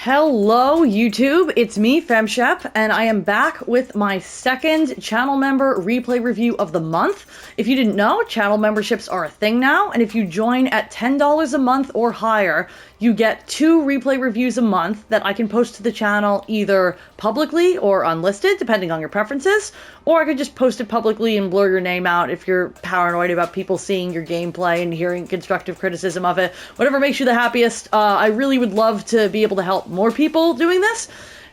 Hello YouTube, it's me, FemShep, and I am back with my second channel member replay review of the month. If you didn't know, channel memberships are a thing now, and if you join at $10 a month or higher, you get 2 replay reviews a month that I can post to the channel either publicly or unlisted, depending on your preferences, or I could just post it publicly and blur your name out if you're paranoid about people seeing your gameplay and hearing constructive criticism of it. Whatever makes you the happiest. I really would love to be able to help more people doing this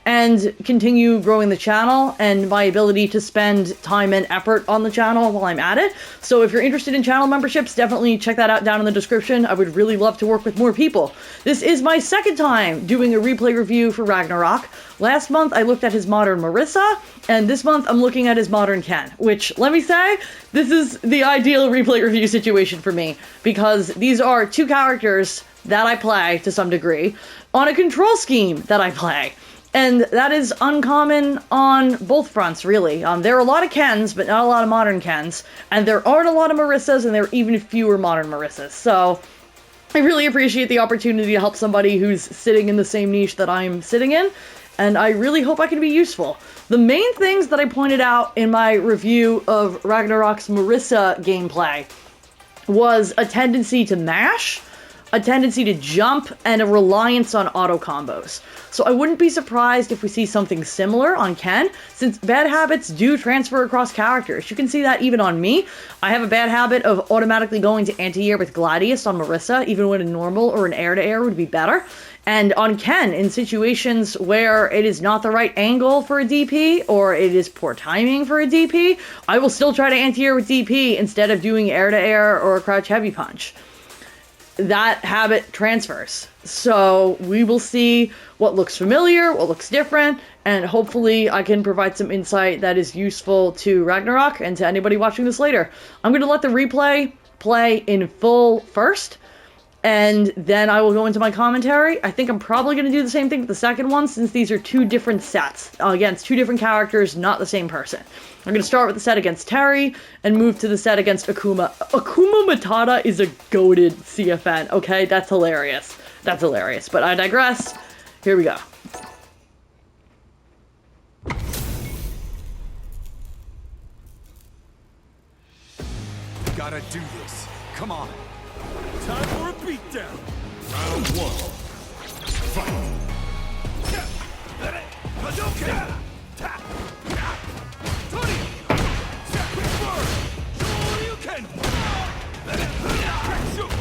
and continue growing the channel and my ability to spend time and effort on the channel while I'm at it. So if you're interested in channel memberships, definitely check that out down in the description. I would really love to work with more people. This is my second time doing a replay review for Ragnarok. Last month I looked at his modern Marissa, and this month I'm looking at his modern Ken, which, let me say, this is the ideal replay review situation for me, because these are 2 characters that I play to some degree on a control scheme that I play. And that is uncommon on both fronts, really. There are a lot of Kens, but not a lot of modern Kens. And there aren't a lot of Marissas, and there are even fewer modern Marissas. So I really appreciate the opportunity to help somebody who's sitting in the same niche that I'm sitting in. And I really hope I can be useful. The main things that I pointed out in my review of Ragnarok's Marissa gameplay was a tendency to mash, a tendency to jump, and a reliance on auto combos. So I wouldn't be surprised if we see something similar on Ken, since bad habits do transfer across characters. You can see that even on me. I have a bad habit of automatically going to anti-air with Gladius on Marissa, even when a normal or an air-to-air would be better. And on Ken, in situations where it is not the right angle for a DP, or it is poor timing for a DP, I will still try to anti-air with DP instead of doing air-to-air or a crouch heavy punch. That habit transfers. So we will see what looks familiar, what looks different, and hopefully I can provide some insight that is useful to Ragnarok and to anybody watching this later. I'm going to let the replay play in full first, and then I will go into my commentary. I think I'm probably going to do the same thing with the second one, since these are 2 different sets against 2 different characters, not the same person. I'm going to start with the set against Terry and move to the set against Akuma. Akuma Matata is a goated CFN, okay? That's hilarious. That's hilarious. But I digress. Here we go. Gotta do this. Come on. Time for a beatdown. Round 1. Fight. Hadouken! Tony! Quick burn! Shoryuken! Shoot!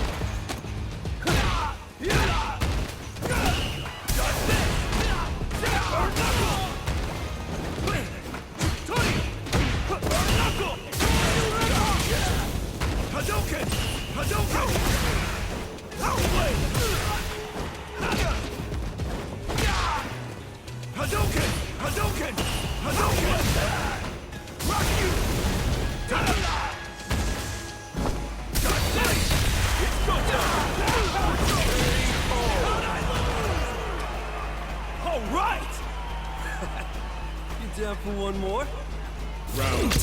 Dodge this! Burn knuckle! Tony! Burn knuckle! Hadouken! Hadouken! Outplay! Hadouken! Hadouken! Hadouken! Rock you! Got this! It's go time! All right! You down for one more? Round 2.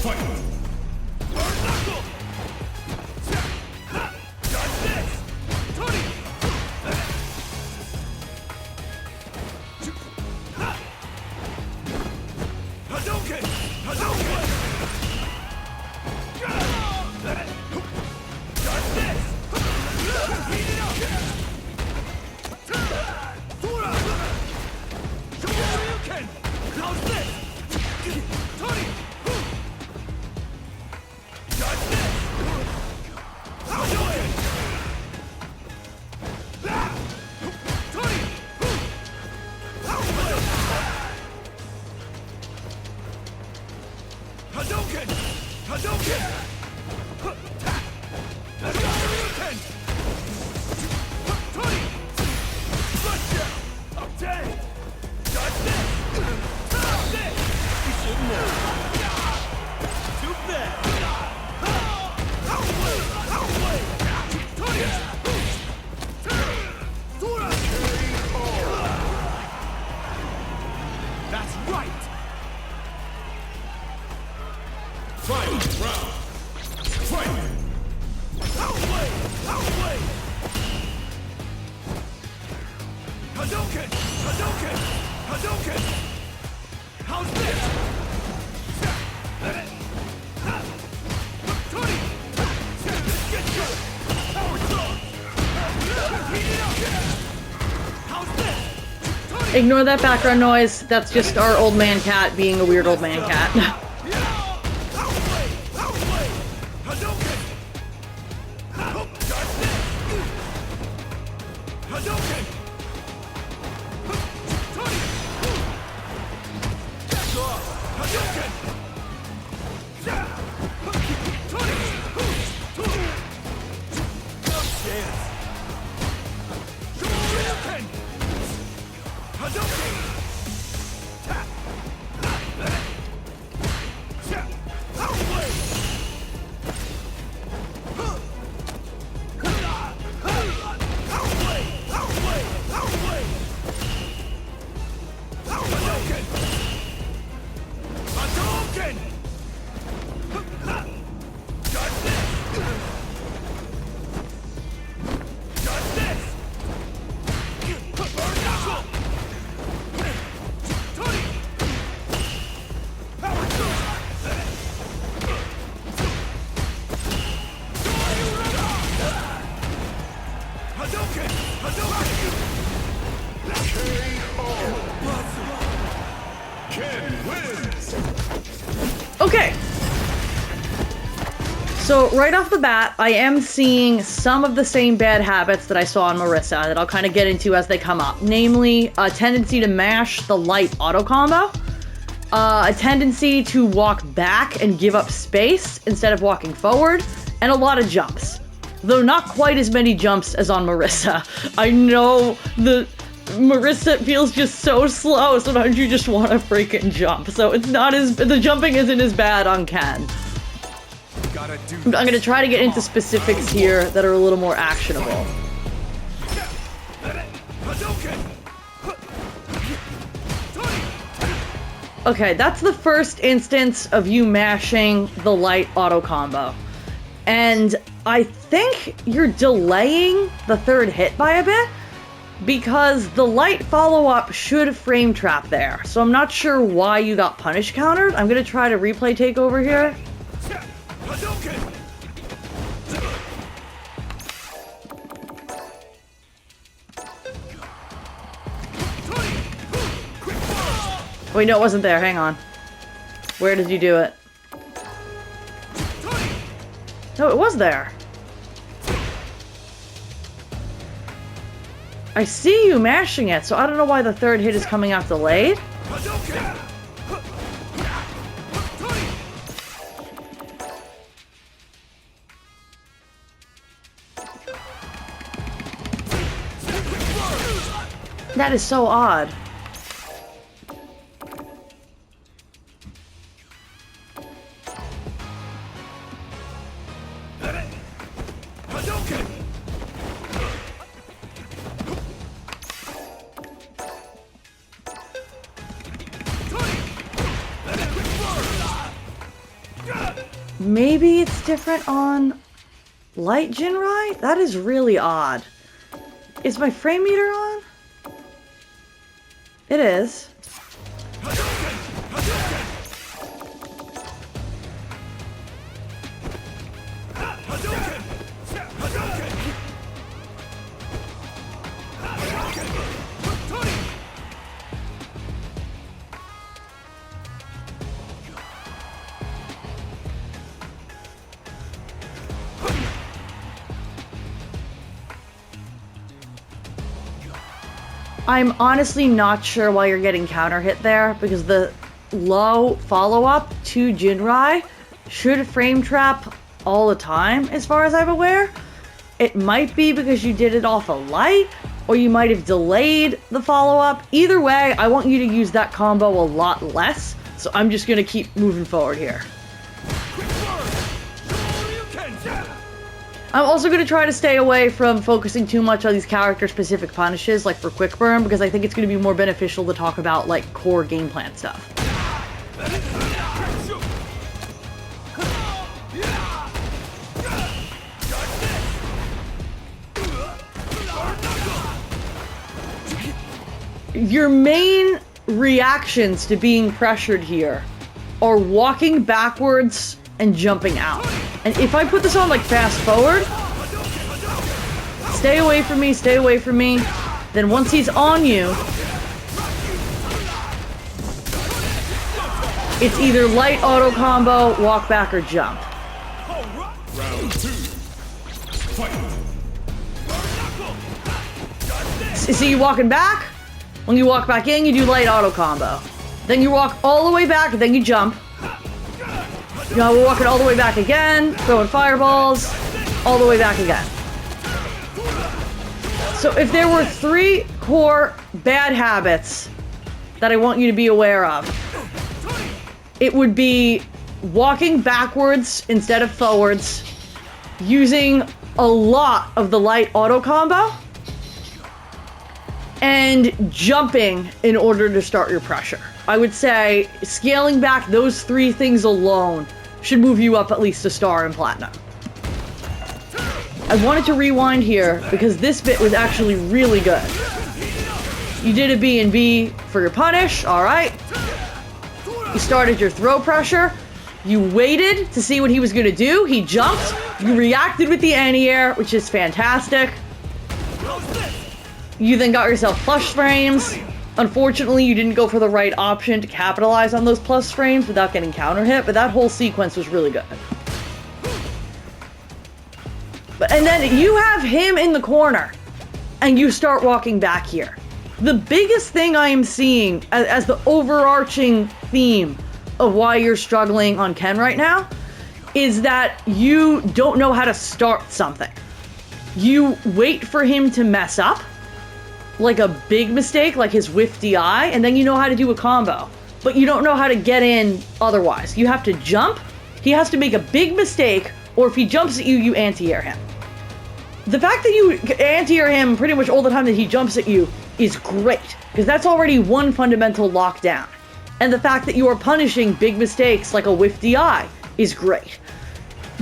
Fight! Burn knuckle! Got this! Tony! Hadouken! Hadouken! Got this! Heat it up! Shoryuken! How's this? Tony! Got this! Hadouken! Hadouken! Hadouken! How's this? Tony! Get you! Power charge! Heat it up! How's this? Tony! Ignore that background noise. That's just our old man cat being a weird old man cat. Hadouken! Hadouken! Tony! Back off! Hadouken! Tony! No chance! Hadouken! Hadouken! Okay. So right off the bat, I am seeing some of the same bad habits that I saw in Marissa that I'll kind of get into as they come up. Namely, a tendency to mash the light auto combo, a tendency to walk back and give up space instead of walking forward, and a lot of jumps. Though not quite as many jumps as on Marissa. I know the Marissa feels just so slow, sometimes you just want to freaking jump. So it's not as, the jumping isn't as bad on Ken. I'm gonna try to get into specifics here that are a little more actionable. Okay, that's the first instance of you mashing the light auto combo. And I think you're delaying the third hit by a bit, because the light follow-up should frame trap there. So I'm not sure why you got punish countered. I'm gonna try to replay takeover here. Wait, no, it wasn't there. Hang on. Where did you do it? No, it was there. I see you mashing it, so I don't know why the third hit is coming out delayed. That is so odd. Maybe it's different on light Jinrai? That is really odd. Is my frame meter on? It is. I'm honestly not sure why you're getting counter hit there, because the low follow-up to Jinrai should frame trap all the time, as far as I'm aware. It might be because you did it off a light, or you might have delayed the follow-up. Either way, I want you to use that combo a lot less, so I'm just gonna keep moving forward here. I'm also going to try to stay away from focusing too much on these character-specific punishes, like for Quick Burn, because I think it's going to be more beneficial to talk about, like, core game plan stuff. Your main reactions to being pressured here are walking backwards and jumping out. And if I put this on like fast forward, stay away from me, stay away from me. Then once he's on you, it's either light auto combo, walk back, or jump. Round 2. Fight. See you walking back? When you walk back in, you do light auto combo. Then you walk all the way back, then you jump. Now we're walking all the way back again, throwing fireballs, all the way back again. So if there were 3 core bad habits that I want you to be aware of, it would be walking backwards instead of forwards, using a lot of the light auto combo, and jumping in order to start your pressure. I would say scaling back those 3 things alone should move you up at least a star in platinum. I wanted to rewind here because this bit was actually really good. You did a B&B for your punish, alright. You started your throw pressure. You waited to see what he was going to do. He jumped. You reacted with the anti-air, which is fantastic. You then got yourself plus frames. Unfortunately, you didn't go for the right option to capitalize on those plus frames without getting counter hit, but that whole sequence was really good. And then you have him in the corner, and you start walking back here. The biggest thing I am seeing as the overarching theme of why you're struggling on Ken right now is that you don't know how to start something. You wait for him to mess up, like a big mistake, like his whiff DI, and then you know how to do a combo. But you don't know how to get in otherwise. You have to jump, he has to make a big mistake, or if he jumps at you, you anti-air him. The fact that you anti-air him pretty much all the time that he jumps at you is great, because that's already one fundamental lockdown. And the fact that you are punishing big mistakes like a whiff DI is great.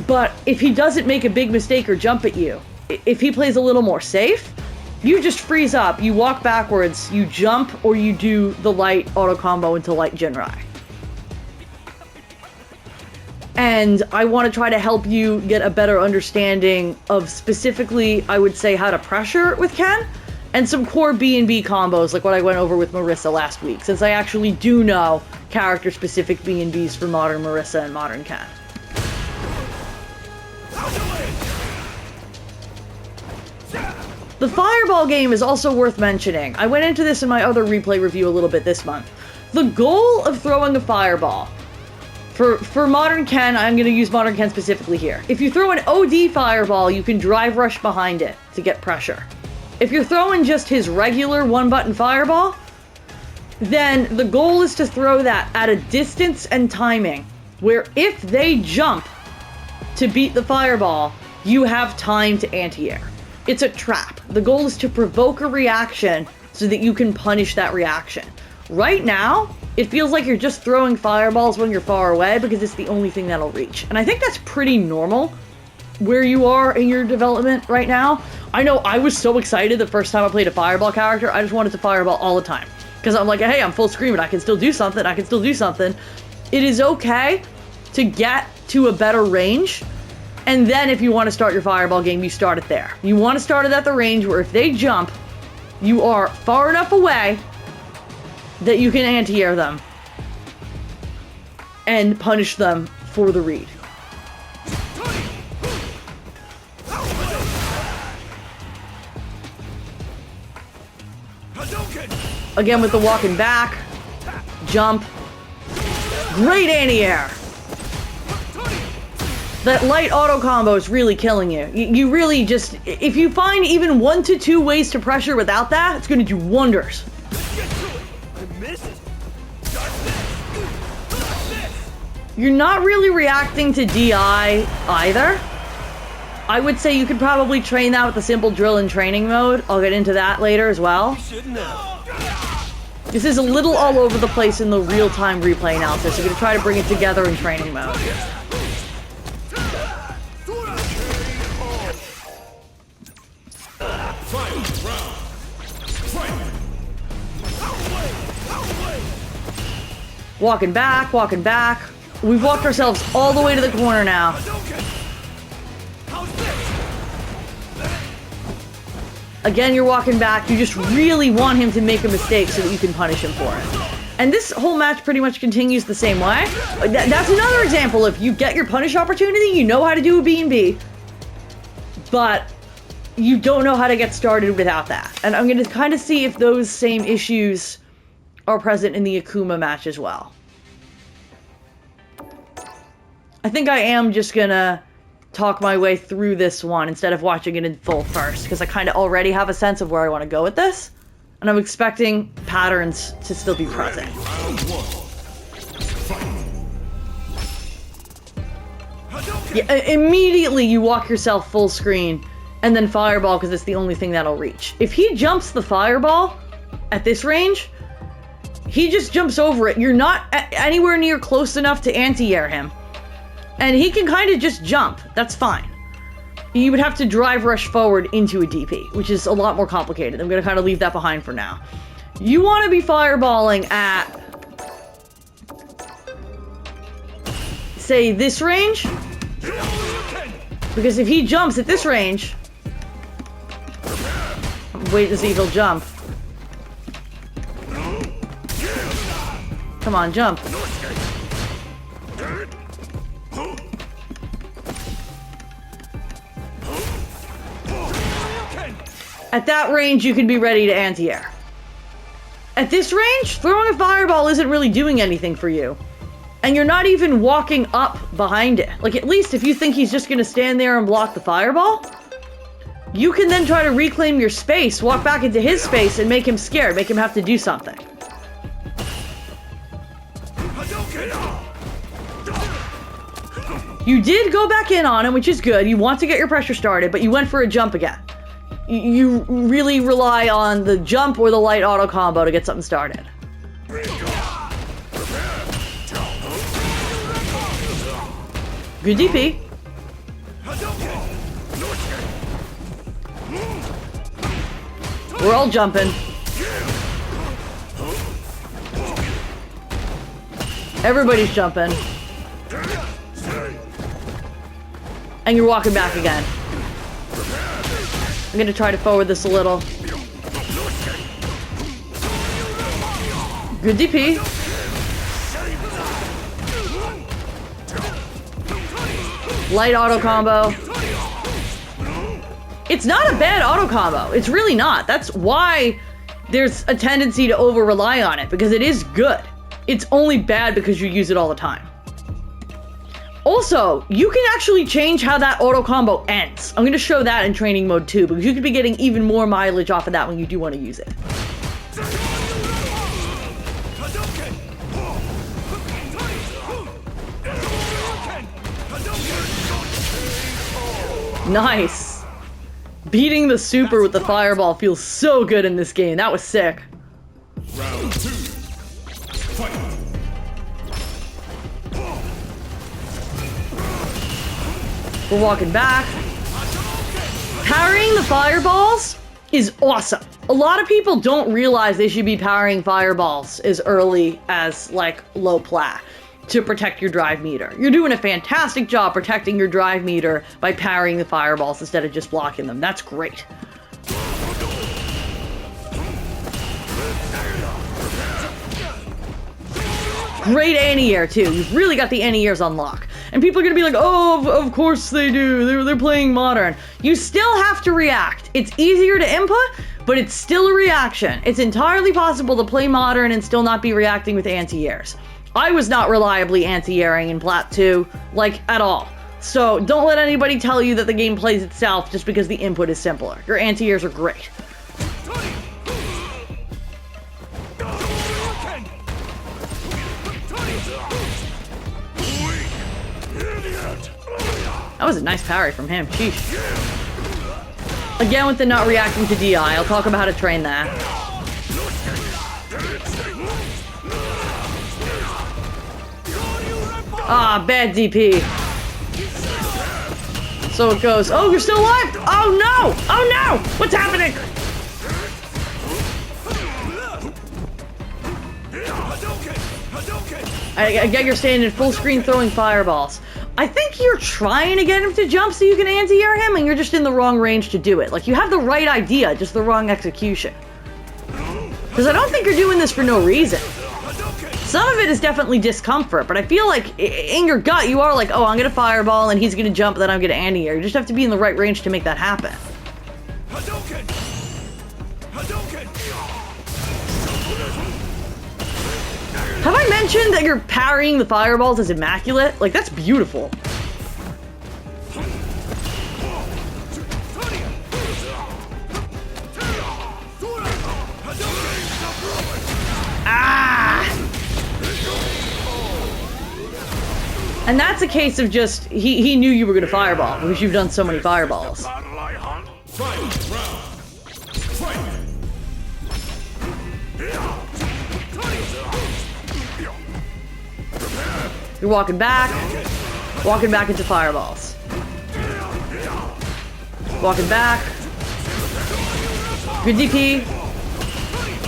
But if he doesn't make a big mistake or jump at you, if he plays a little more safe, you just freeze up, you walk backwards, you jump, or you do the light auto combo into light Jinrai. And I want to try to help you get a better understanding of specifically, I would say, how to pressure with Ken, and some core B&B combos like what I went over with Marissa last week, since I actually do know character-specific B&Bs for Modern Marissa and Modern Ken. The Fireball game is also worth mentioning. I went into this in my other replay review a little bit this month. The goal of throwing a Fireball, for Modern Ken, I'm going to use Modern Ken specifically here. If you throw an OD Fireball, you can drive rush behind it to get pressure. If you're throwing just his regular one-button Fireball, then the goal is to throw that at a distance and timing where if they jump to beat the Fireball, you have time to anti-air. It's a trap. The goal is to provoke a reaction so that you can punish that reaction. Right now, it feels like you're just throwing fireballs when you're far away because it's the only thing that'll reach. And I think that's pretty normal where you are in your development right now. I know I was so excited the first time I played a fireball character, I just wanted to fireball all the time. Because I'm like, hey, I'm full screen, but I can still do something, I can still do something. It is okay to get to a better range. And then if you want to start your fireball game, you start it there. You want to start it at the range where if they jump, you are far enough away that you can anti-air them and punish them for the read. Again with the walking back, jump, great anti-air. That light auto combo is really killing you. You really just, if you find even 1 to 2 ways to pressure without that, it's going to do wonders. You're not really reacting to DI either. I would say you could probably train that with the simple drill and training mode. I'll get into that later as well. This is a little all over the place in the real-time replay analysis. You're going to try to bring it together in training mode. Walking back, walking back. We've walked ourselves all the way to the corner now. How's this? Again, you're walking back. You just really want him to make a mistake so that you can punish him for it. And this whole match pretty much continues the same way. That's another example. If you get your punish opportunity, you know how to do a B&B. But you don't know how to get started without that. And I'm going to kind of see if those same issues are present in the Akuma match as well. I think I am just going to talk my way through this one instead of watching it in full first, because I kind of already have a sense of where I want to go with this. And I'm expecting patterns to still be present. Yeah, immediately you walk yourself full screen and then fireball because it's the only thing that'll reach. If he jumps the fireball at this range, he just jumps over it. You're not anywhere near close enough to anti-air him. And he can kind of just jump. That's fine. You would have to drive rush forward into a DP, which is a lot more complicated. I'm going to kind of leave that behind for now. You want to be fireballing at, say, this range. Because if he jumps at this range, I'm waiting to see if he'll jump. Come on, jump. At that range, you can be ready to anti-air. At this range, throwing a fireball isn't really doing anything for you. And you're not even walking up behind it. Like, at least if you think he's just gonna stand there and block the fireball, you can then try to reclaim your space, walk back into his space, and make him scared, make him have to do something. You did go back in on him, which is good. You want to get your pressure started, but you went for a jump again. You really rely on the jump or the light auto combo to get something started. Good DP. We're all jumping. Everybody's jumping. And you're walking back again. I'm gonna try to forward this a little. Good DP. Light auto combo. It's not a bad auto combo. It's really not. That's why there's a tendency to over-rely on it, because it is good. It's only bad because you use it all the time. Also, you can actually change how that auto combo ends. I'm going to show that in training mode too, because you could be getting even more mileage off of that when you do want to use it. Nice. Beating the super with the fireball feels so good in this game. That was sick. Round 2. Fight. We're walking back. Parrying the fireballs is awesome. A lot of people don't realize they should be parrying fireballs as early as, like, low plat to protect your drive meter. You're doing a fantastic job protecting your drive meter by parrying the fireballs instead of just blocking them. That's great. Great anti-air, too. You've really got the anti-airs on lock. And people are gonna be like, oh, of course they do. They're playing modern. You still have to react. It's easier to input, but it's still a reaction. It's entirely possible to play modern and still not be reacting with anti-airs. I was not reliably anti-airing in Plat 2, like, at all. So don't let anybody tell you that the game plays itself just because the input is simpler. Your anti-airs are great. That was a nice parry from him. Sheesh. Again with the not reacting to DI. I'll talk about how to train that. Ah, bad DP. So it goes. Oh, you're still alive! Oh no! Oh no! What's happening? I get you're standing full screen throwing fireballs. I think you're trying to get him to jump so you can anti-air him, and you're just in the wrong range to do it. Like, you have the right idea, just the wrong execution. Because I don't think you're doing this for no reason. Some of it is definitely discomfort, but I feel like in your gut you are like, oh, I'm gonna fireball and he's gonna jump, then I'm gonna anti-air. You just have to be in the right range to make that happen. Have I mentioned that you're parrying the fireballs as immaculate? Like, that's beautiful. Ah! And that's a case of just, he knew you were going to fireball, because you've done so many fireballs. You're walking back into fireballs. Walking back. Good DP.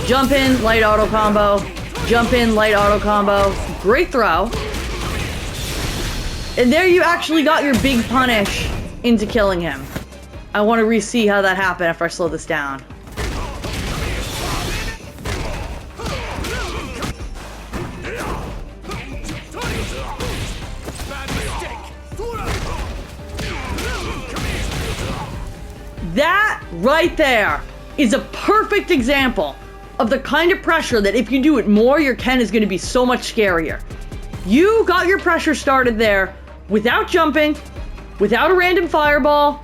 Jump in, light auto combo. Jump in, light auto combo. Great throw. And there you actually got your big punish into killing him. I want to re-see how that happened after I slow this down. That right there is a perfect example of the kind of pressure that if you do it more, your Ken is going to be so much scarier. You got your pressure started there without jumping, without a random fireball,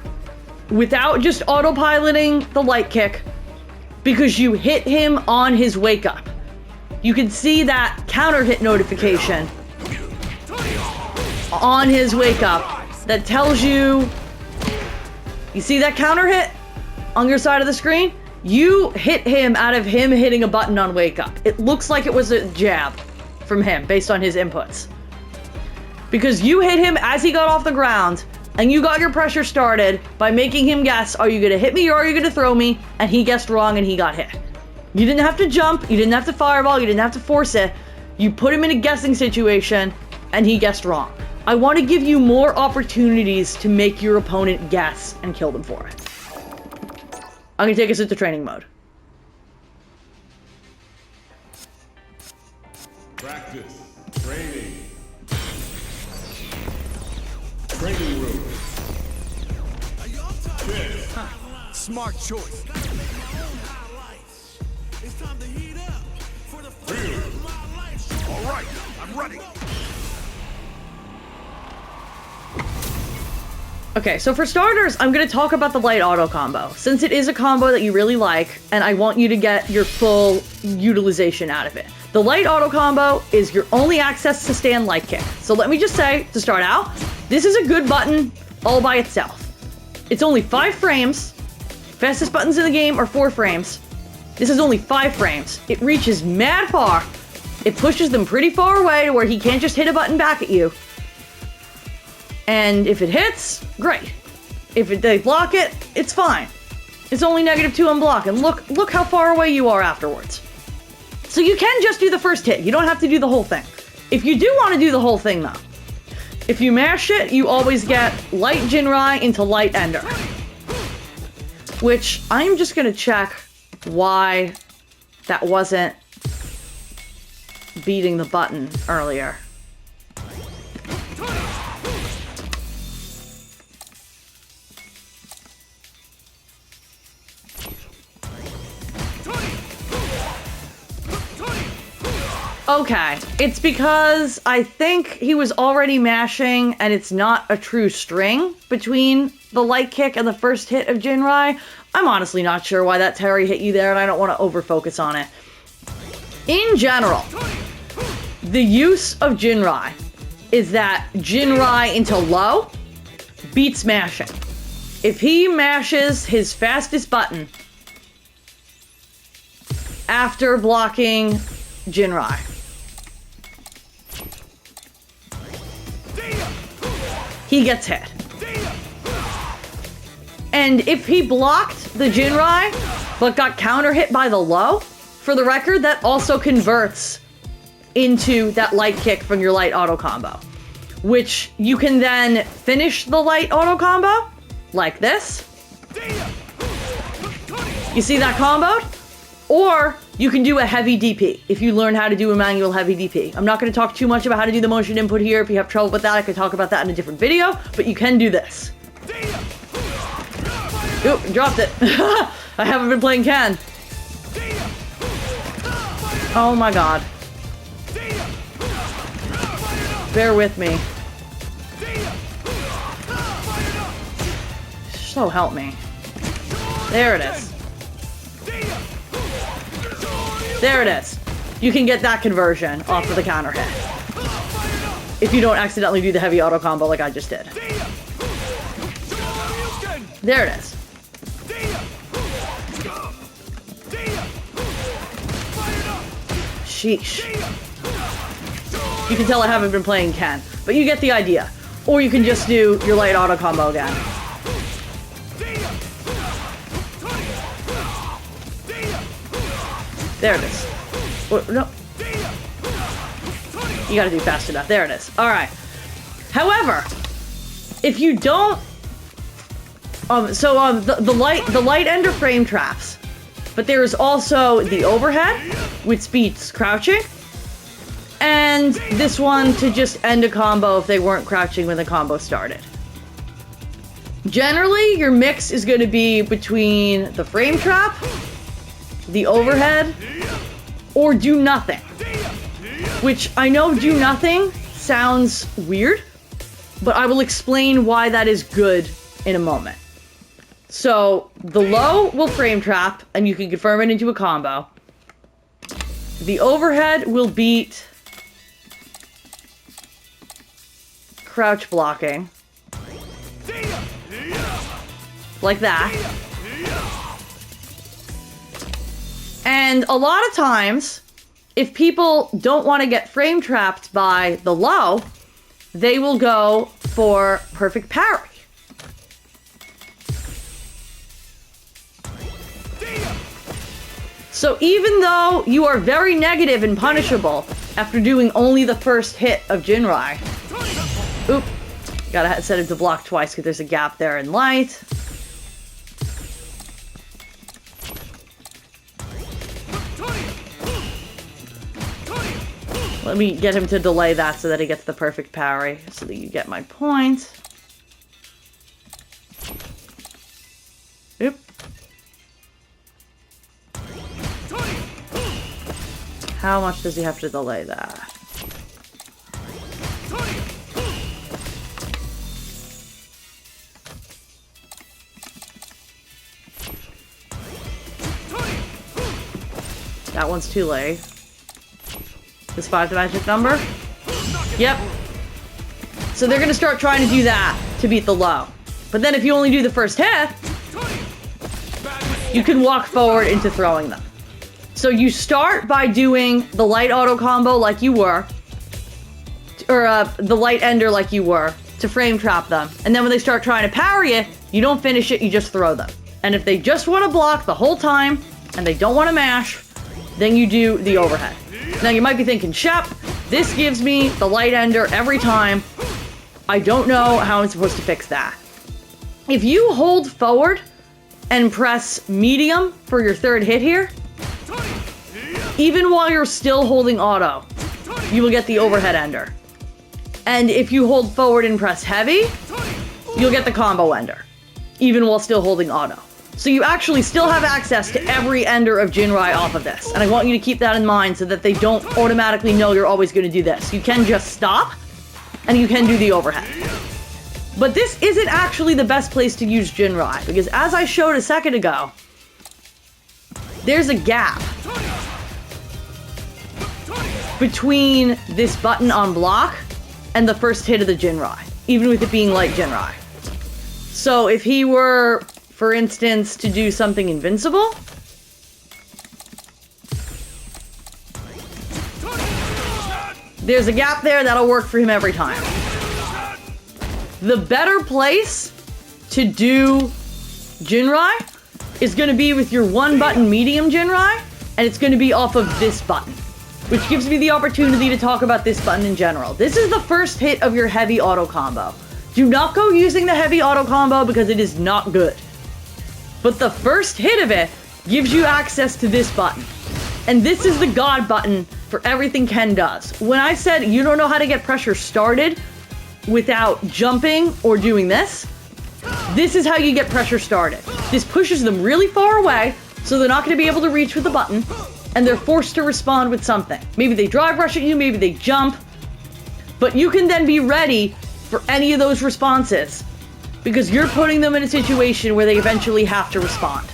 without just autopiloting the light kick, because you hit him on his wake up. You can see that counter hit notification on his wake up that tells you. You see that counter hit on your side of the screen? You hit him out of him hitting a button on wake up. It looks like it was a jab from him based on his inputs. Because you hit him as he got off the ground, and you got your pressure started by making him guess, are you going to hit me or are you going to throw me? And he guessed wrong and he got hit. You didn't have to jump, you didn't have to fireball, you didn't have to force it. You put him in a guessing situation and he guessed wrong. I want to give you more opportunities to make your opponent guess and kill them for it. I'm going to take us into training mode. Practice. Training. Training room. Smart choice. It's time to heat up for the first. All right, I'm ready. Okay, so for starters, I'm going to talk about the light auto combo, since it is a combo that you really like, and I want you to get your full utilization out of it. The light auto combo is your only access to stand light kick. So let me just say, to start out, this is a good button all by itself. It's only 5 frames. Fastest buttons in the game are 4 frames. This is only 5 frames. It reaches mad far. It pushes them pretty far away to where he can't just hit a button back at you. And if it hits, great. If they block it, it's fine. It's only -2 on block, and look how far away you are afterwards. So you can just do the first hit. You don't have to do the whole thing. If you do want to do the whole thing, though, if you mash it, you always get light Jinrai into light Ender. Which, I'm just going to check why that wasn't beating the button earlier. Okay, it's because I think he was already mashing and it's not a true string between the light kick and the first hit of Jinrai. I'm honestly not sure why that Terry hit you there, and I don't want to over-focus on it. In general, the use of Jinrai is that Jinrai into low beats mashing. If he mashes his fastest button after blocking Jinrai, he gets hit. And if he blocked the Jinrai, but got counter hit by the low, for the record, that also converts into that light kick from your light auto combo, which you can then finish the light auto combo like this. You see that combo? Or you can do a heavy DP if you learn how to do a manual heavy DP. I'm not going to talk too much about how to do the motion input here. If you have trouble with that, I could talk about that in a different video, but you can do this. Oop, dropped it. I haven't been playing Ken. Oh my god. Bear with me. So help me. There it is. There it is. You can get that conversion off of the counter hit. If you don't accidentally do the heavy auto combo like I just did. There it is. Sheesh. You can tell I haven't been playing Ken, but you get the idea. Or you can just do your light auto combo again. There it is. Oh, no. You gotta do fast enough. There it is. Alright. However, if you don't... the light ender frame traps. But there is also the overhead, which beats crouching. And this one to just end a combo if they weren't crouching when the combo started. Generally, your mix is going to be between the frame trap, the overhead, or do nothing. Which I know do nothing sounds weird, but I will explain why that is good in a moment. So, the low will frame trap, and you can confirm it into a combo. The overhead will beat crouch blocking. Like that. And a lot of times, if people don't want to get frame trapped by the low, they will go for perfect parry. So even though you are very negative and punishable after doing only the first hit of Jinrai... Oop. Gotta set him to block twice because there's a gap there in light. Let me get him to delay that so that he gets the perfect parry, so that you get my point. Oop. How much does he have to delay that? That one's too late. Is 5 the magic number? Yep. So they're gonna start trying to do that to beat the low. But then if you only do the first hit, you can walk forward into throwing them. So you start by doing the light auto combo like you were, or the light ender like you were, to frame trap them. And then when they start trying to parry it, you don't finish it, you just throw them. And if they just want to block the whole time, and they don't want to mash, then you do the overhead. Now you might be thinking, Shep, this gives me the light ender every time. I don't know how I'm supposed to fix that. If you hold forward and press medium for your third hit here, even while you're still holding auto, you will get the overhead ender. And if you hold forward and press heavy, you'll get the combo ender, even while still holding auto. So you actually still have access to every ender of Jinrai off of this. And I want you to keep that in mind so that they don't automatically know you're always going to do this. You can just stop, and you can do the overhead. But this isn't actually the best place to use Jinrai, because as I showed a second ago, there's a gap between this button on block and the first hit of the Jinrai, even with it being light Jinrai. So if he were, for instance, to do something invincible, there's a gap there that'll work for him every time. The better place to do Jinrai is going to be with your one button medium Jinrai, and it's going to be off of this button. which gives me the opportunity to talk about this button in general. This is the first hit of your heavy auto combo. Do not go using the heavy auto combo because it is not good. But the first hit of it gives you access to this button. And this is the God button for everything Ken does. When I said you don't know how to get pressure started without jumping or doing this, this is how you get pressure started. This pushes them really far away, so they're not going to be able to reach with the button, and they're forced to respond with something. Maybe they drive rush at you, maybe they jump, but you can then be ready for any of those responses because you're putting them in a situation where they eventually have to respond.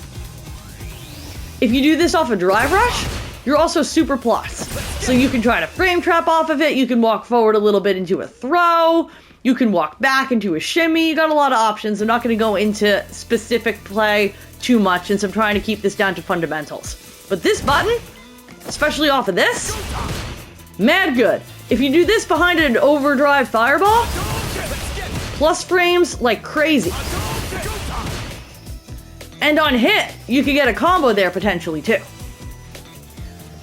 If you do this off a drive rush, you're also super plus. So you can try to frame trap off of it, you can walk forward a little bit into a throw, you can walk back into a shimmy, you got a lot of options. I'm not going to go into specific play too much since I'm trying to keep this down to fundamentals. But this button, especially off of this, mad good. If you do this behind an overdrive fireball, plus frames like crazy. And on hit, you can get a combo there potentially too.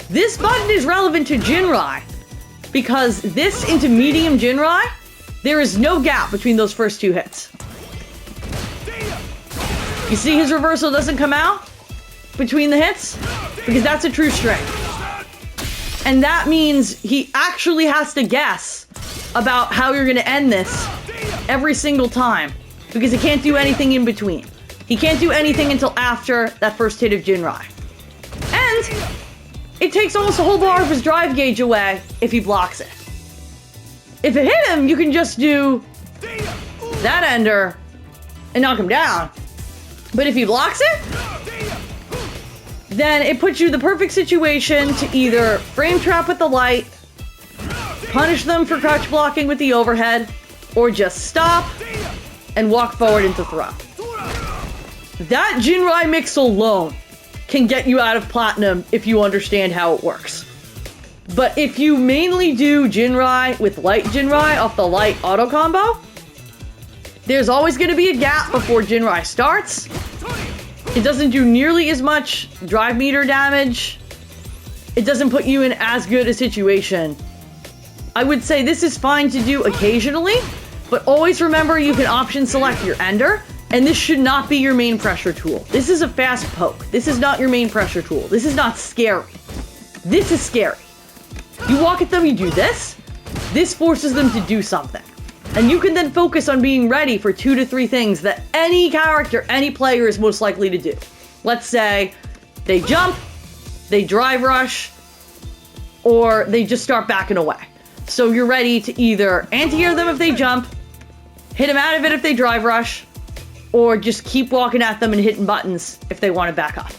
This button is relevant to Jinrai because this into medium Jinrai, there is no gap between those first two hits. You see his reversal doesn't come out between the hits? Because that's a true strength. And that means he actually has to guess about how you're going to end this every single time because he can't do anything in between. He can't do anything until after that first hit of Jinrai. And it takes almost a whole bar of his drive gauge away if he blocks it. If it hit him, you can just do that ender and knock him down. But if he blocks it, then it puts you in the perfect situation to either frame trap with the light, punish them for crouch blocking with the overhead, or just stop and walk forward into throw. That Jinrai mix alone can get you out of platinum if you understand how it works. But if you mainly do Jinrai with light Jinrai off the light auto combo, there's always going to be a gap before Jinrai starts. It doesn't do nearly as much drive meter damage. It doesn't put you in as good a situation. I would say this is fine to do occasionally, but always remember you can option select your ender, and this should not be your main pressure tool. This is a fast poke. This is not your main pressure tool. This is not scary. This is scary. You walk at them, you do this. This forces them to do something. And you can then focus on being ready for 2 to 3 things that any character, any player is most likely to do. Let's say they jump, they drive rush, or they just start backing away. So you're ready to either anti-air them if they jump, hit them out of it if they drive rush, or just keep walking at them and hitting buttons if they want to back up.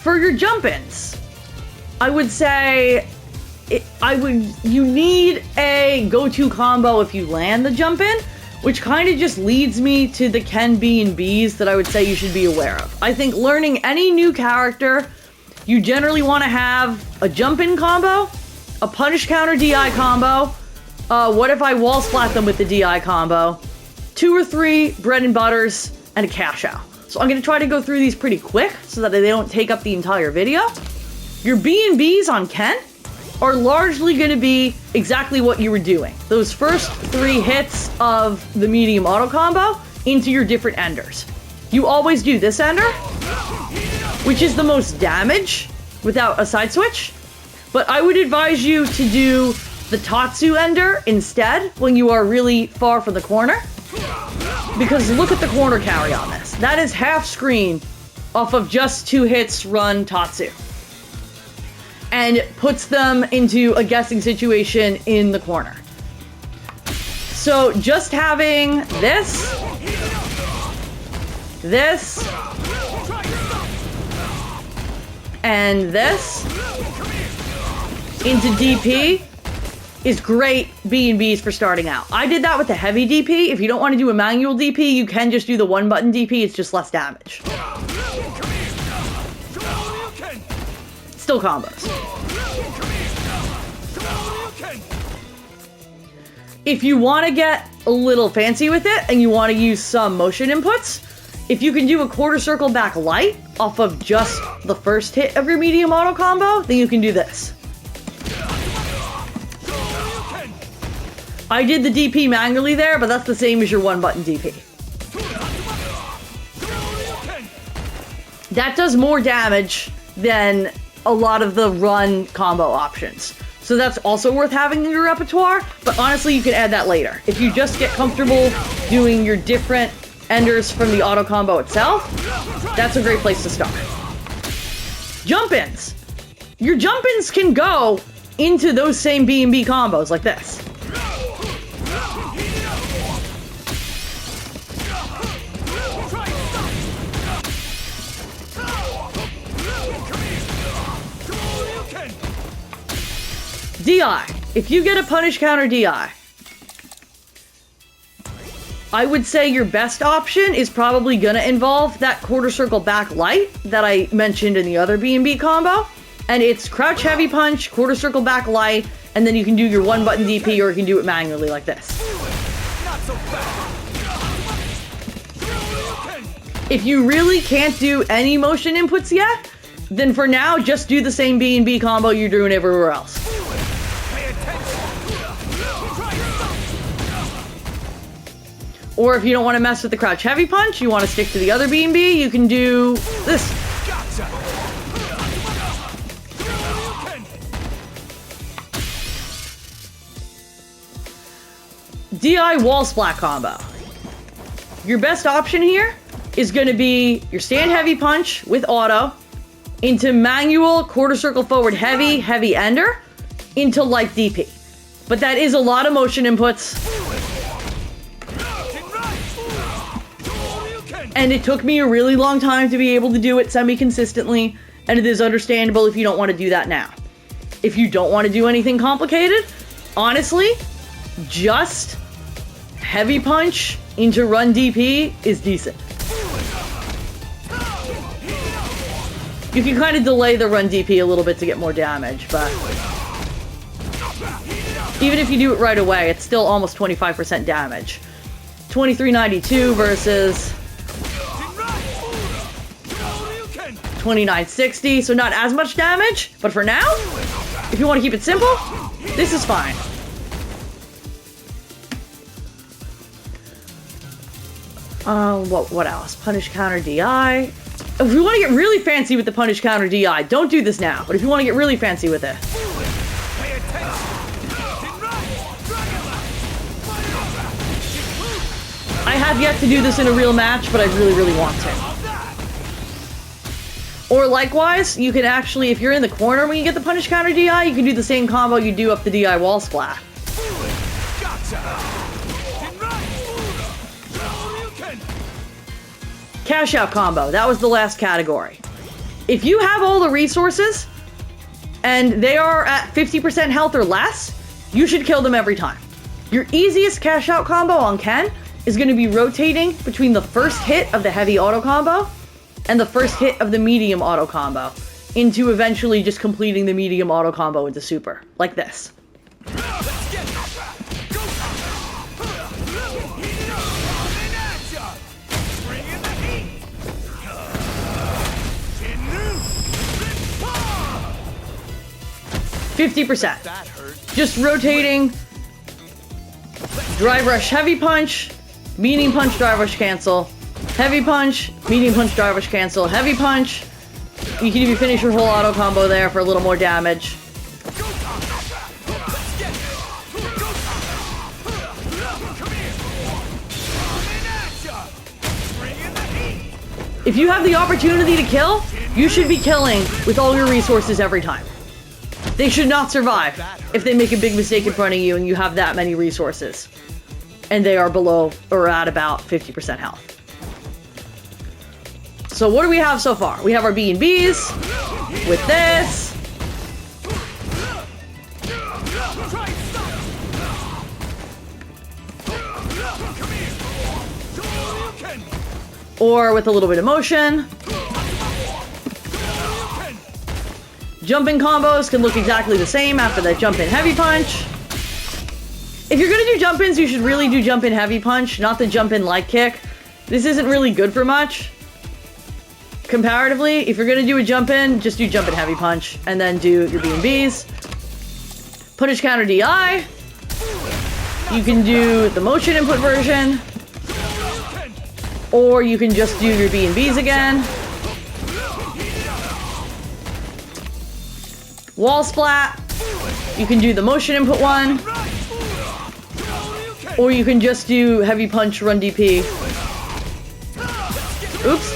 For your jump-ins, I would say you need a go-to combo if you land the jump-in, which kind of just leads me to the Ken B and Bs that I would say you should be aware of. I think learning any new character, you generally want to have a jump-in combo, a punish counter DI combo, what if I wall splat them with the DI combo, 2 or 3 bread and butters, and a cash out. So I'm going to try to go through these pretty quick so that they don't take up the entire video. Your B&Bs on Ken are largely going to be exactly what you were doing. Those first 3 hits of the medium auto combo into your different enders. You always do this ender, which is the most damage without a side switch. But I would advise you to do the Tatsu ender instead when you are really far from the corner. Because look at the corner carry on this. That is half screen off of just 2 hits run Tatsu. And puts them into a guessing situation in the corner. So just having this, and this into DP is great B&Bs for starting out. I did that with the heavy DP. If you don't want to do a manual DP, you can just do the 1-button DP. It's just less damage. Still combos. If you want to get a little fancy with it and you want to use some motion inputs, If you can do a quarter circle back light off of just the first hit of your medium auto combo, then you can do this. I did the DP manually there, but that's the same as your one button DP. That does more damage than a lot of the run combo options. So that's also worth having in your repertoire, but honestly, you can add that later. If you just get comfortable doing your different enders from the auto combo itself, that's a great place to start. Jump-ins. Your jump-ins can go into those same B&B combos like this. DI. If you get a punish counter DI, I would say your best option is probably gonna involve that quarter circle back light that I mentioned in the other B&B combo. And it's crouch heavy punch, quarter circle back light, and then you can do your one button DP or you can do it manually like this. If you really can't do any motion inputs yet, then for now, just do the same B&B combo you're doing everywhere else. Or if you don't want to mess with the crouch heavy punch, you want to stick to the other B&B, you can do this. DI wall splat combo. Your best option here is going to be your stand heavy punch with auto into manual quarter circle forward heavy, heavy ender into light DP. But that is a lot of motion inputs. And it took me a really long time to be able to do it semi-consistently, and it is understandable if you don't want to do that now. If you don't want to do anything complicated, honestly, just heavy punch into run DP is decent. You can kind of delay the run DP a little bit to get more damage, but even if you do it right away, it's still almost 25% damage. 2392 versus 2960, so not as much damage, but for now, if you want to keep it simple, this is fine. What else? Punish counter DI. If you want to get really fancy with the punish counter DI, don't do this now, but if you want to get really fancy with it, I have yet to do this in a real match, but I really, really want to. Or likewise, you can actually, if you're in the corner when you get the punish counter DI, you can do the same combo you do up the DI wall splat. Cash out combo. That was the last category. If you have all the resources and they are at 50% health or less, you should kill them every time. Your easiest cash out combo on Ken is going to be rotating between the first hit of the heavy auto combo and the first hit of the medium auto combo into eventually just completing the medium auto combo into super, like this. %. Just rotating, drive rush heavy punch, medium punch drive rush cancel, heavy punch, medium punch drive rush cancel, heavy punch. You can even finish your whole auto combo there for a little more damage. If you have the opportunity to kill, you should be killing with all your resources every time. They should not survive if they make a big mistake in front of you and you have that many resources. And they are below or at about 50% health. So what do we have so far? We have our B&Bs with this. Or with a little bit of motion. Jump-in combos can look exactly the same after that jump-in heavy punch. If you're gonna do jump-ins, you should really do jump-in heavy punch, not the jump-in light kick. This isn't really good for much. Comparatively, if you're gonna do a jump in, just do jump in heavy punch, and then do your B&Bs. Punish counter DI. You can do the motion input version. Or you can just do your B&Bs again. Wall splat. You can do the motion input one. Or you can just do heavy punch, run DP. Oops.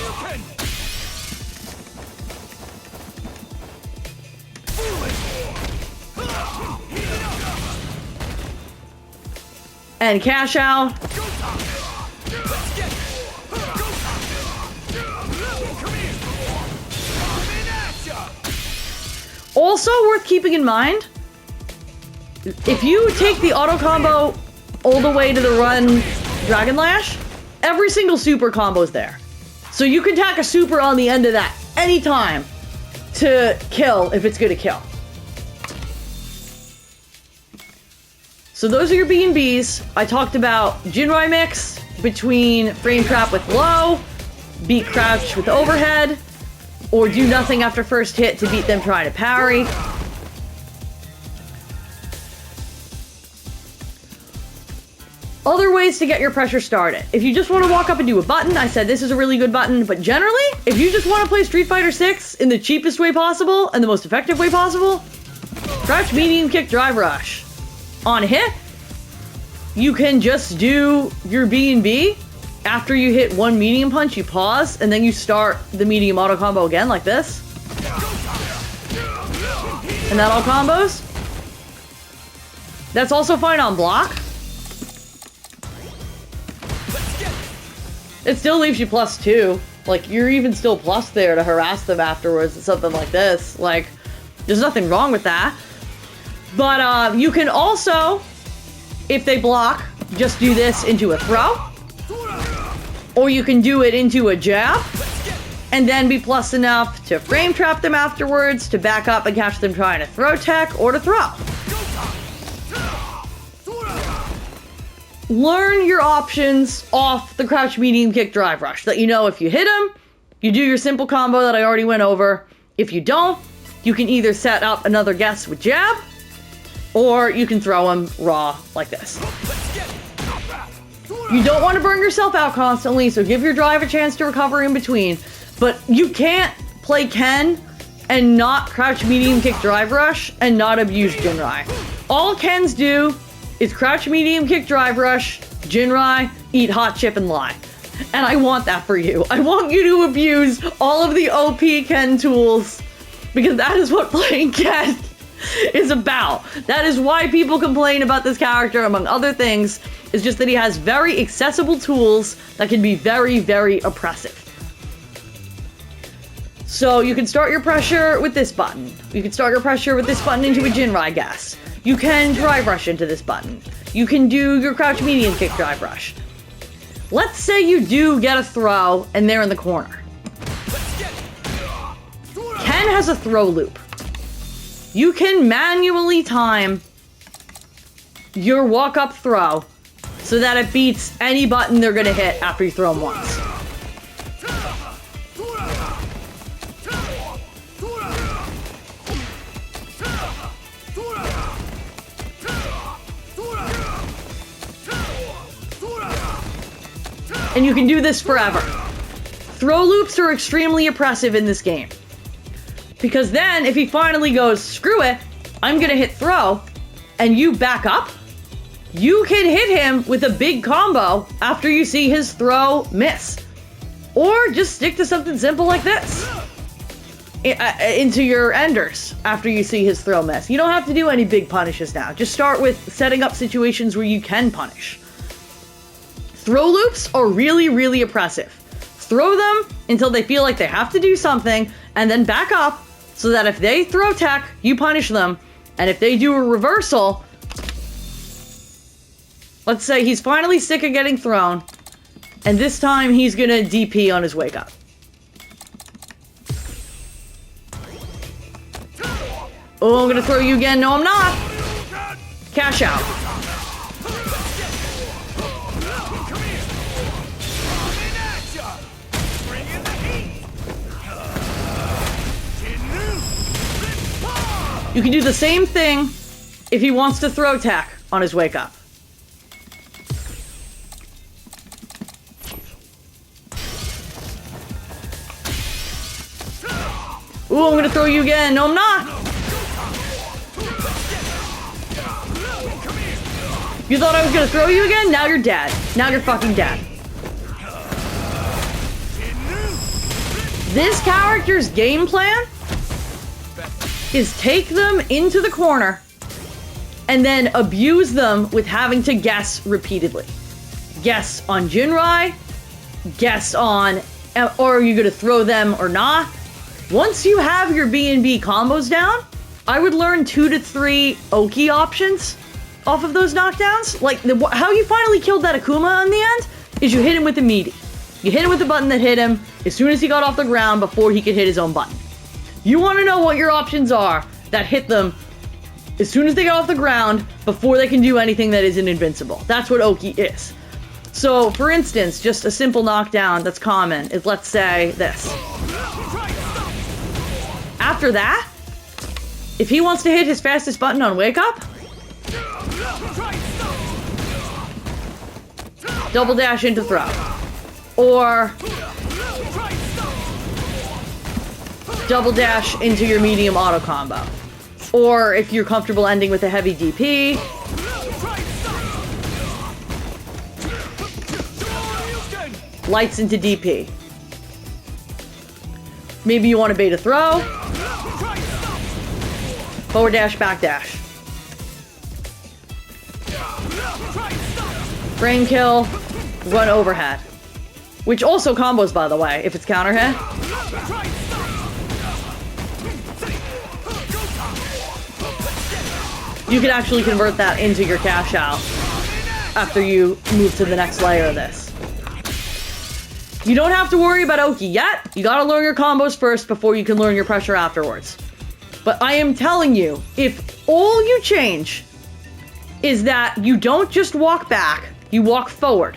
And cash out. Also worth keeping in mind, if you take the auto combo all the way to the run Dragon Lash, every single super combo is there. So you can tack a super on the end of that anytime to kill if it's gonna kill. So those are your B&Bs. I talked about Jinrai mix between frame trap with low, beat crouch with overhead, or do nothing after first hit to beat them trying to parry. Other ways to get your pressure started. If you just want to walk up and do a button, I said this is a really good button, but generally, if you just want to play Street Fighter 6 in the cheapest way possible and the most effective way possible, crouch, medium kick, drive rush. On hit, you can just do your B&B. After you hit one medium punch, you pause, and then you start the medium auto combo again, like this. And that all combos. That's also fine on block. It still leaves you +2. Like, you're even still plus there to harass them afterwards and something like this. Like, there's nothing wrong with that. But you can also, if they block, just do this into a throw. Or you can do it into a jab. And then be plus enough to frame trap them afterwards, to back up and catch them trying to throw tech, or to throw. Learn your options off the crouch, medium kick, drive rush. That you know if you hit them, you do your simple combo that I already went over. If you don't, you can either set up another guess with jab, or you can throw them raw like this. You don't want to burn yourself out constantly, so give your drive a chance to recover in between. But you can't play Ken and not crouch, medium kick, drive rush and not abuse Jinrai. All Kens do is crouch, medium kick, drive rush, Jinrai, eat hot chip, and lie. And I want that for you. I want you to abuse all of the OP Ken tools, because that is what playing Ken is about. That is why people complain about this character, among other things, is just that he has very accessible tools that can be very, very oppressive. So you can start your pressure with this button. You can start your pressure with this button into a Jinrai guess. You can drive rush into this button. You can do your crouch, medium kick, drive rush. Let's say you do get a throw and they're in the corner. Ken has a throw loop. You can manually time your walk-up throw so that it beats any button they're gonna hit after you throw them once. And you can do this forever. Throw loops are extremely oppressive in this game. Because then, if he finally goes, screw it, I'm gonna hit throw, and you back up, you can hit him with a big combo after you see his throw miss. Or just stick to something simple like this. Into your enders after you see his throw miss. You don't have to do any big punishes now. Just start with setting up situations where you can punish. Throw loops are really, really oppressive. Throw them until they feel like they have to do something, and then back up so that if they throw tech, you punish them. And if they do a reversal, let's say he's finally sick of getting thrown, and this time he's gonna DP on his wake up. Oh, I'm gonna throw you again. No, I'm not. Cash out. You can do the same thing if he wants to throw tech on his wake up. Ooh, I'm gonna throw you again. No, I'm not. You thought I was gonna throw you again? Now you're dead. Now you're fucking dead. This character's game plan is take them into the corner and then abuse them with having to guess repeatedly. Guess on Jinrai, guess on, or are you gonna throw them or not? Once you have your B&B combos down, I would learn 2 to 3 Oki options off of those knockdowns. Like, how you finally killed that Akuma in the end is you hit him with the meaty. You hit him with the button that hit him as soon as he got off the ground before he could hit his own button. You want to know what your options are that hit them as soon as they get off the ground before they can do anything that isn't invincible. That's what Oki is. So, for instance, just a simple knockdown that's common is, let's say, this. After that, if he wants to hit his fastest button on wake up, double dash into throw. Or double dash into your medium auto combo. Or if you're comfortable ending with a heavy DP, lights into DP. Maybe you want to bait a throw. Forward dash, back dash. Frame kill, run overhead. Which also combos, by the way, if it's counter hit. You can actually convert that into your cash out after you move to the next layer of this. You don't have to worry about Oki yet. You gotta learn your combos first before you can learn your pressure afterwards. But I am telling you, if all you change is that you don't just walk back, you walk forward,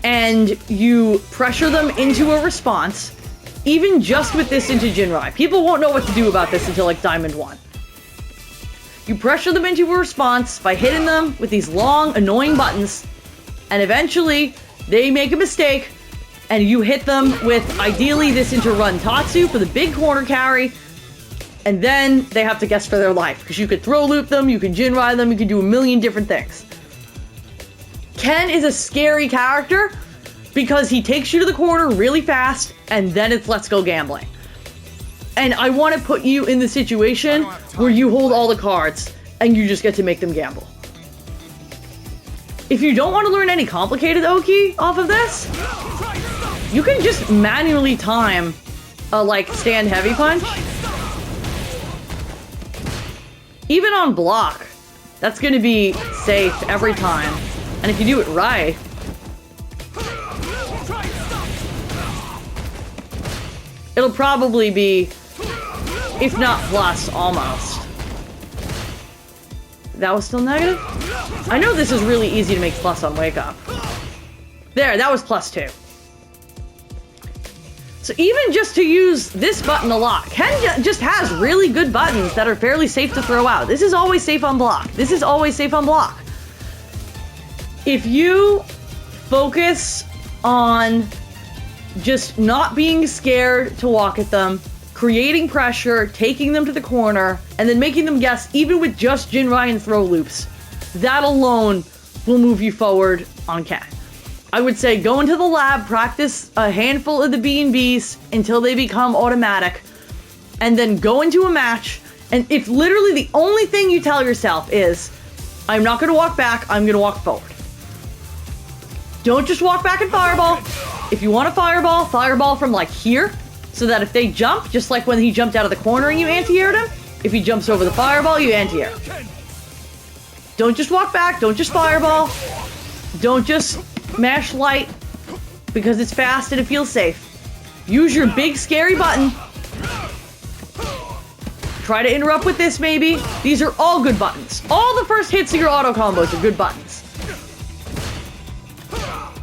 and you pressure them into a response, even just with this into Jinrai. People won't know what to do about this until like Diamond 1. You pressure them into a response by hitting them with these long, annoying buttons, and eventually they make a mistake, and you hit them with, ideally, this into Run Tatsu for the big corner carry, and then they have to guess for their life, because you could throw loop them, you can Jinrai them, you can do a million different things. Ken is a scary character because he takes you to the corner really fast, and then it's let's go gambling. And I want to put you in the situation where you hold all the cards, and you just get to make them gamble. If you don't want to learn any complicated Oki off of this, you can just manually time a, like, stand heavy punch. Even on block, that's going to be safe every time. And if you do it right, it'll probably be, if not plus, almost. That was still negative? I know this is really easy to make plus on wake up. There, that was +2. So even just to use this button a lot, Ken just has really good buttons that are fairly safe to throw out. This is always safe on block. This is always safe on block. If you focus on just not being scared to walk at them, creating pressure, taking them to the corner, and then making them guess, even with just Jinrai and throw loops, that alone will move you forward on Ken. I would say go into the lab, practice a handful of the B&Bs until they become automatic, and then go into a match, and if literally the only thing you tell yourself is, I'm not going to walk back, I'm going to walk forward. Don't just walk back and fireball. If you want to fireball from like here, so that if they jump, just like when he jumped out of the corner and you anti-aired him, if he jumps over the fireball, you anti-air. Don't just walk back, don't just fireball. Don't just mash light because it's fast and it feels safe. Use your big scary button. Try to interrupt with this maybe. These are all good buttons. All the first hits of your auto combos are good buttons.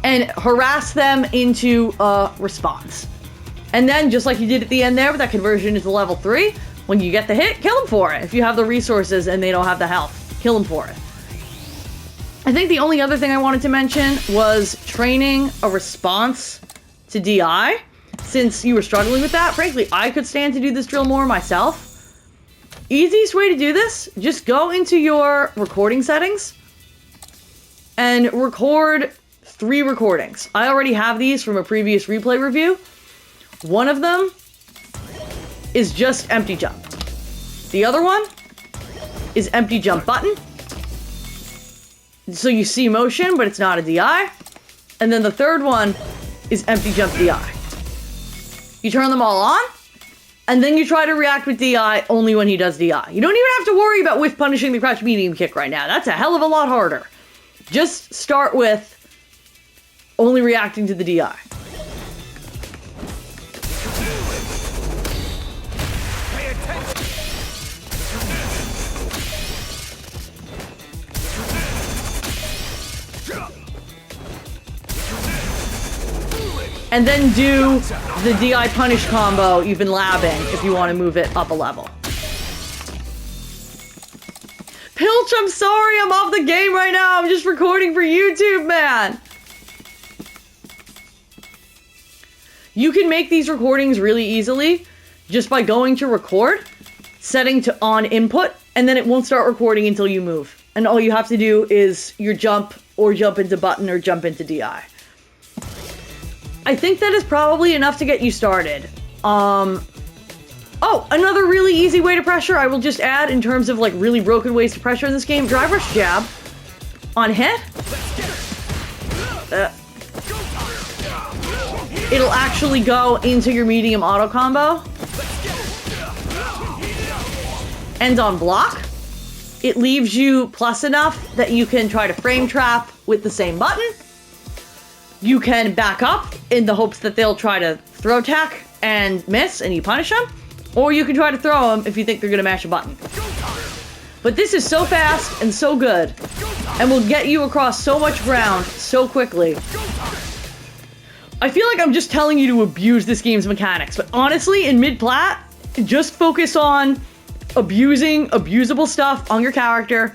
And harass them into a response. And then, just like you did at the end there with that conversion into level 3, When you get the hit, kill them for it. If you have the resources and they don't have the health, kill them for it. I think the only other thing I wanted to mention was training a response to DI. Since you were struggling with that, frankly, I could stand to do this drill more myself. Easiest way to do this, just go into your recording settings and record 3 recordings. I already have these from a previous replay review. One of them is just empty jump. The other one is empty jump button. So you see motion, but it's not a DI. And then the third one is empty jump DI. You turn them all on, and then you try to react with DI only when he does DI. You don't even have to worry about whiff punishing the crouch medium kick right now. That's a hell of a lot harder. Just start with only reacting to the DI. And then do the DI punish combo you've been labbing if you want to move it up a level. Pilch, I'm sorry, I'm off the game right now. I'm just recording for YouTube, man. You can make these recordings really easily just by going to record, setting to on input, and then it won't start recording until you move. And all you have to do is your jump or jump into button or jump into DI. I think that is probably enough to get you started. Oh, another really easy way to pressure I will just add in terms of like really broken ways to pressure in this game. Drive rush jab on hit. It'll actually go into your medium auto combo. And on block, it leaves you plus enough that you can try to frame trap with the same button. You can back up in the hopes that they'll try to throw tack and miss and you punish them. Or you can try to throw them if you think they're going to mash a button. But this is so fast and so good. And will get you across so much ground so quickly. I feel like I'm just telling you to abuse this game's mechanics. But honestly, in mid-plat, just focus on abusing abusable stuff on your character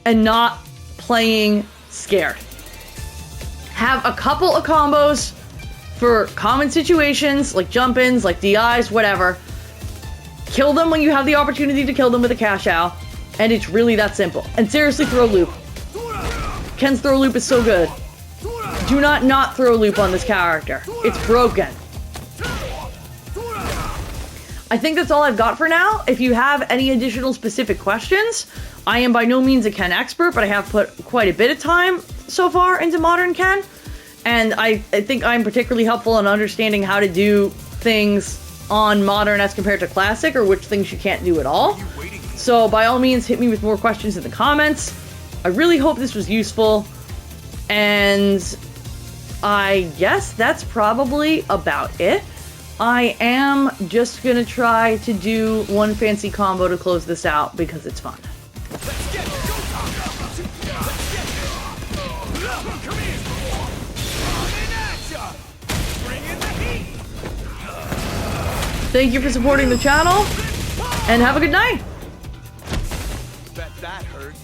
and not playing scared. Have a couple of combos for common situations, like jump-ins, like DIs, whatever. Kill them when you have the opportunity to kill them with a cash out, and it's really that simple. And seriously, throw loop. Ken's throw loop is so good. Do not throw loop on this character. It's broken. I think that's all I've got for now. If you have any additional specific questions, I am by no means a Ken expert, but I have put quite a bit of time so far into modern Ken, and I think I'm particularly helpful in understanding how to do things on modern as compared to classic, or which things you can't do at all. So by all means, hit me with more questions in the comments. I really hope this was useful, and I guess that's probably about it. I am just gonna try to do one fancy combo to close this out because it's fun. Thank you for supporting the channel, and have a good night. Bet that hurt.